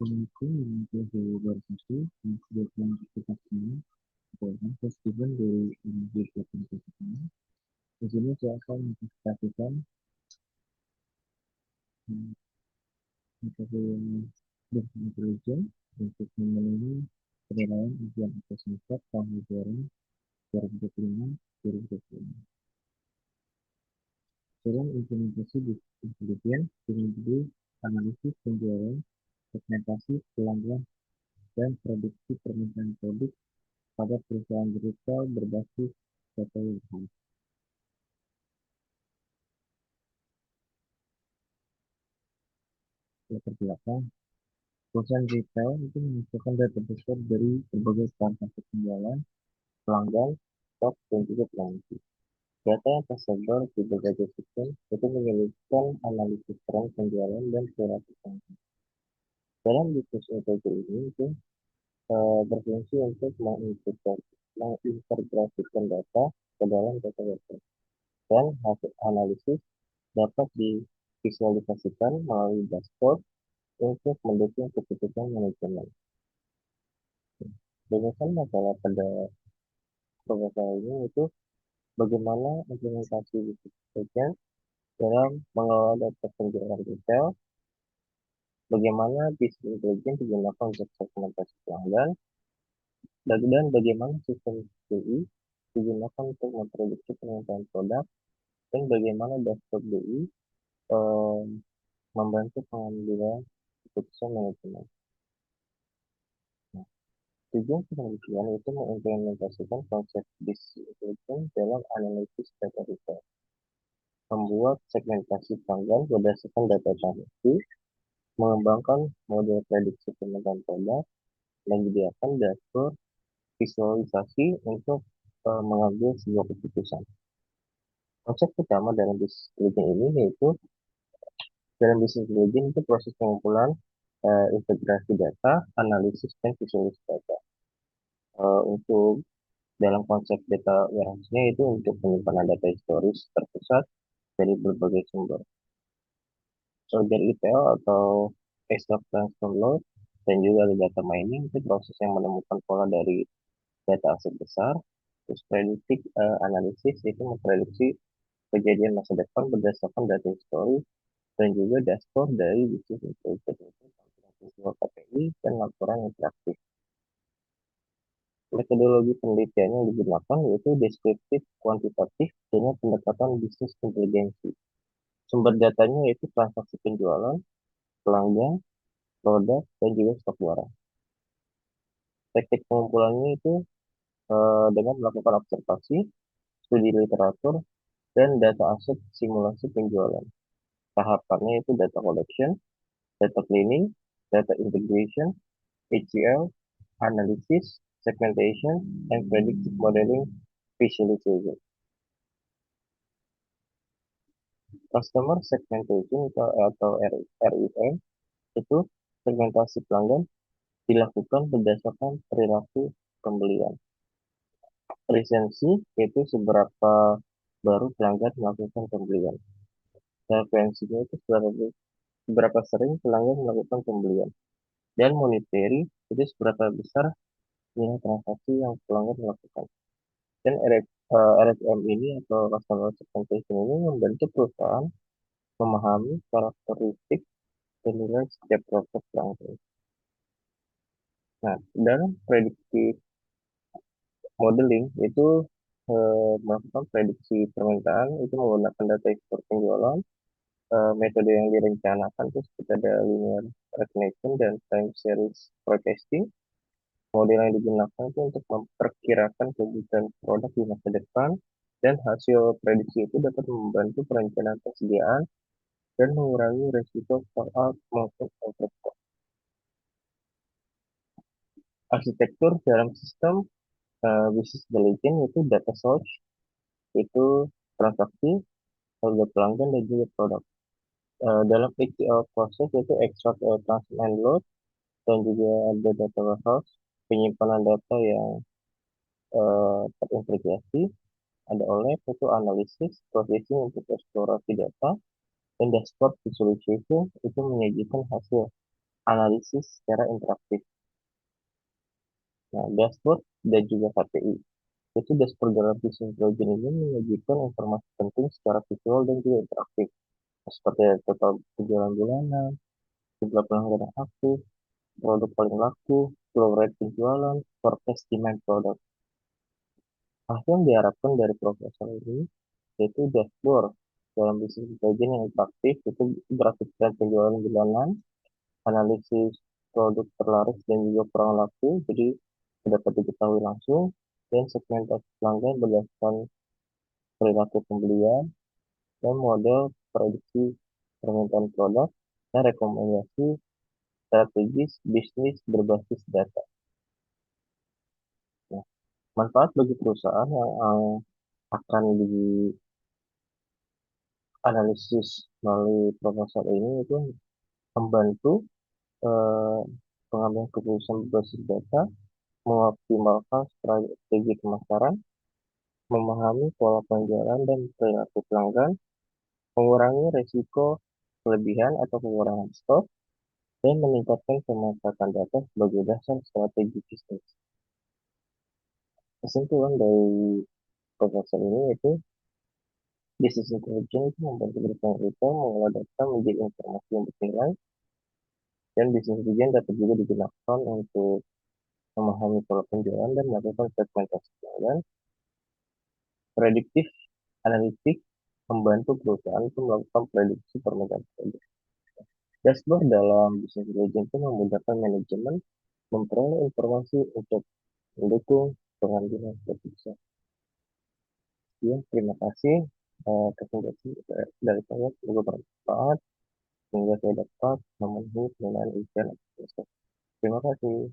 Assalamualaikum warahmatullahi wabarakatuh. Kebetulan kita semua adalah festival dari energi Latin. Di sini saya akan mempresentasikan metode business intelligence untuk memenuhi penilaian ujian atau semester tahun ajaran 2025-2026. Dalam implementasi business intelligence dengan analisis penjualan, segmentasi pelanggan, dan prediksi permintaan produk pada perusahaan retail berbasis data warehouse. Latar belakang, perusahaan retail itu mengumpulkan data besar dari berbagai transaksi penjualan, pelanggan, stok, dan juga promosi. Data yang tersebar di berbagai sistem itu menyebabkan analisis tren penjualan dan perilaku pelanggan. Dalam bisnis intelligence ini itu berfungsi untuk mengintegrasikan data ke dalam data warehouse dan hasil analisis dapat divisualisasikan melalui dashboard untuk mendukung keputusan manajemen. Banyakkan masalah pada proposal ini itu bagaimana implementasi bisnis intelligence dalam mengelola data penjualan retail, bagaimana bisnis intelligence digunakan untuk segmentasi pelanggan, dan bagaimana sistem BI digunakan untuk memprediksi permintaan produk, dan bagaimana dashboard BI eh, membantu pengambilan keputusan manajemen. Nah, tujuan penelitian itu mengimplementasikan konsep bisnis intelligence dalam analisis data retail, membuat segmentasi pelanggan berdasarkan data transaksi, mengembangkan model prediksi permintaan produk, dan menyediakan dashboard visualisasi untuk mengambil sebuah keputusan. Konsep utama dalam bisnis intelligence ini yaitu dalam bisnis intelligence itu proses pengumpulan, integrasi data, analisis, dan visualisasi data. Untuk dalam konsep data warehouse-nya itu untuk penyimpanan data historis terpusat dari berbagai sumber. Soldier ETL atau stock transfer load dan juga ada data mining itu proses yang menemukan pola dari data aset besar. Terus predictive analisis itu memprediksi kejadian masa depan berdasarkan data historis dan juga dashboard dari bisnis intelligence itu tampilan visual KPI dan laporan interaktif. Metodologi penelitian yang digunakan yaitu deskriptif kuantitatif dengan pendekatan bisnis inteligensi. Sumber datanya yaitu transaksi penjualan, pelanggan, produk, dan juga stok barang. Teknik pengumpulannya itu dengan melakukan observasi, studi literatur, dan data aset simulasi penjualan. Tahapannya itu data collection, data cleaning, data integration, HCL, analysis, segmentation, and predictive modeling visualization. Customer segmentation atau RIM itu segmentasi pelanggan dilakukan berdasarkan perilaku pembelian. Resensi yaitu seberapa baru pelanggan melakukan pembelian. Frekuensinya itu seberapa sering pelanggan melakukan pembelian. Dan monetary itu seberapa besar nilai transaksi yang pelanggan melakukan. Dan RFM ini atau Customer Segmentation ini membantu perusahaan memahami karakteristik dan nilai setiap produk pelanggan. Nah, dalam prediksi modeling itu melakukan prediksi permintaan itu menggunakan data ekspor penjualan, metode yang direncanakan itu seperti ada linear regression dan time series forecasting. Model yang digunakan itu untuk memperkirakan kebutuhan produk di masa depan dan hasil prediksi itu dapat membantu perencanaan persediaan dan mengurangi risiko stock out maupun overstock. Arsitektur dalam sistem bisnis intelligence itu data source, itu transaksi, harga pelanggan dan juga produk. Dalam ETL proses itu extract, transfer and load dan juga ada data warehouse, penyimpanan data yang terintegrasi, ada OLED itu analisis, processing untuk eksplorasi data, dan dashboard visualization itu menyajikan hasil analisis secara interaktif. Nah, dashboard dan juga KPI. Itu dashboard dalam bisnis intelligence ini menyajikan informasi penting secara visual dan juga interaktif. Seperti total penjualan bulanan, jumlah pelanggan yang aktif, produk paling laku, flow rate penjualan, forecast demand produk. Hasil yang diharapkan dari proposal ini yaitu dashboard dalam bisnis intelligence yang interaktif, itu grafik tren penjualan bulanan, analisis produk terlaris dan juga kurang laku, jadi dapat diketahui langsung, dan segmentasi pelanggan berdasarkan perilaku pembelian, dan model prediksi permintaan produk, dan rekomendasi strategis bisnis berbasis data. Nah, manfaat bagi perusahaan yang akan dianalisis melalui proposal ini itu membantu eh, pengambilan keputusan berbasis data, mengoptimalkan strategi pemasaran, memahami pola penjualan dan perilaku pelanggan, mengurangi risiko kelebihan atau kekurangan stok, dan meningkatkan pemanfaatan data sebagai dasar strategi bisnis. Kesimpulan dari proposal ini yaitu bisnis intelligence itu membantu perusahaan retail mengolah data menjadi informasi yang bernilai, dan bisnis intelligence dapat juga digunakan untuk memahami pola penjualan dan melakukan segmentasi pelanggan. Prediktif analitik membantu perusahaan untuk melakukan prediksi permintaan produk. Dashboard dalam bisnis intelligence itu memudahkan manajemen memperoleh informasi untuk mendukung pengambilan keputusan. Ya, terima kasih. Presentasi dari saya semoga bermanfaat sehingga saya dapat memenuhi penilaian ujian. Terima kasih.